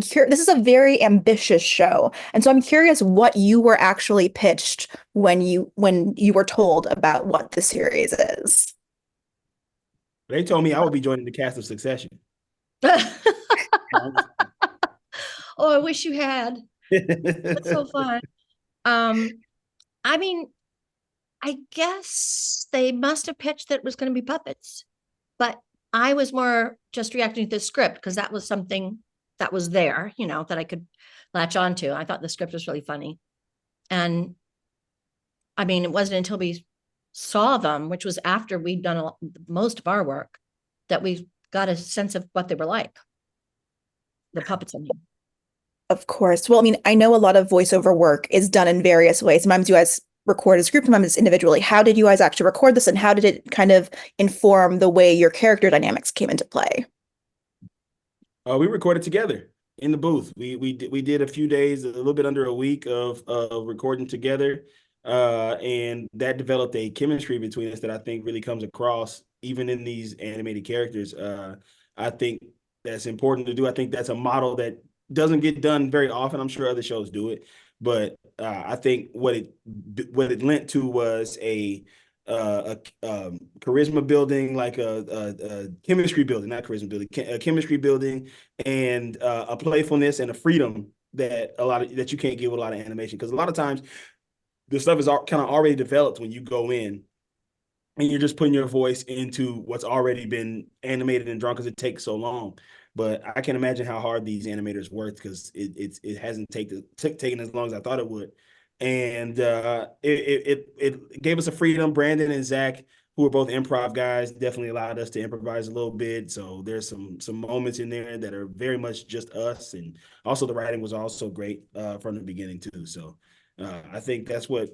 This is a very ambitious show, and so I'm curious what you were actually pitched when you were told about what the series is. They told me I would be joining the cast of Succession. Oh, I wish you had. That's so fun. Um, I mean, I guess they must have pitched that it was going to be puppets, but I was more just reacting to the script because that was something that was there, that I could latch onto. I thought the script was really funny. And I mean, it wasn't until we saw them, which was after we'd done most of our work, that we got a sense of what they were like, the puppets. I mean, Of course. Well, I mean, I know a lot of voiceover work is done in various ways. Sometimes you guys record as a group, sometimes individually. How did you guys actually record this, and how did it kind of inform the way your character dynamics came into play? We recorded together in the booth. We did a few days, a little bit under a week of recording together, and that developed a chemistry between us that I think really comes across even in these animated characters. I think that's important to do. I think that's a model that doesn't get done very often. I'm sure other shows do it, but I think what it lent to was a charisma building, like a chemistry building, not charisma building, a chemistry building, and a playfulness and a freedom that that you can't get with a lot of animation. Because a lot of times the stuff is kind of already developed when you go in and you're just putting your voice into what's already been animated and drawn because it takes so long. But I can imagine how hard these animators worked because it hasn't taken as long as I thought it would, and it gave us a freedom. Brandon and Zach, who are both improv guys, definitely allowed us to improvise a little bit. So there's some moments in there that are very much just us, and also the writing was also great from the beginning too. So I think that's what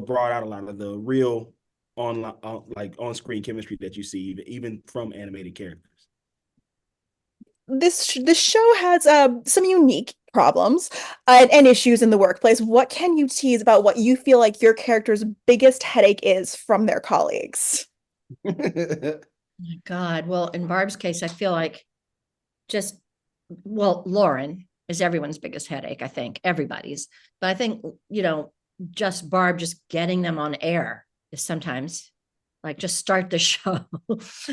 brought out a lot of the real like on screen chemistry that you see even from animated characters. This show has some unique problems and issues in the workplace. What can you tease about what you feel like your character's biggest headache is from their colleagues? my God. Well, in Barb's case, I feel like just, well, Lauren is everyone's biggest headache, I think, everybody's. But I think, just Barb just getting them on air is sometimes like just start the show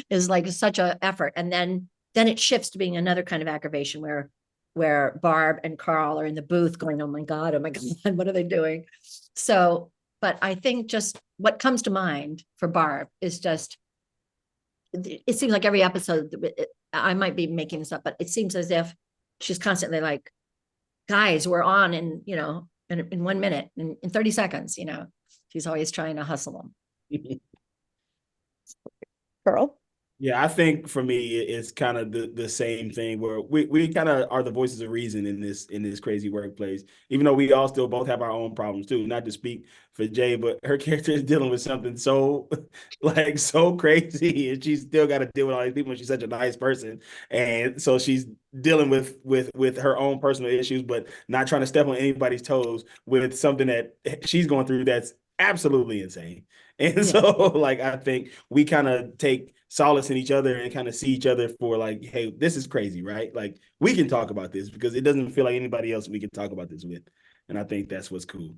is like such a effort. And then it shifts to being another kind of aggravation where Barb and Carl are in the booth going, oh my God, what are they doing? So, but I think just what comes to mind for Barb is just it seems like every episode I might be making this up, but it seems as if she's constantly like, guys, we're on in 1 minute, in 30 seconds, she's always trying to hustle them. Carl? Yeah, I think for me it's kind of the same thing where we kind of are the voices of reason in this crazy workplace, even though we all still both have our own problems too. Not to speak for Jay, but her character is dealing with something so like so crazy, and she's still got to deal with all these people. She's such a nice person, and so she's dealing with her own personal issues, but not trying to step on anybody's toes with something that she's going through that's absolutely insane. And Yeah. so, like, I think we kind of take solace in each other and kind of see each other for like, hey, this is crazy, right? Like, we can talk about this because it doesn't feel like anybody else we can talk about this with. And I think that's what's cool.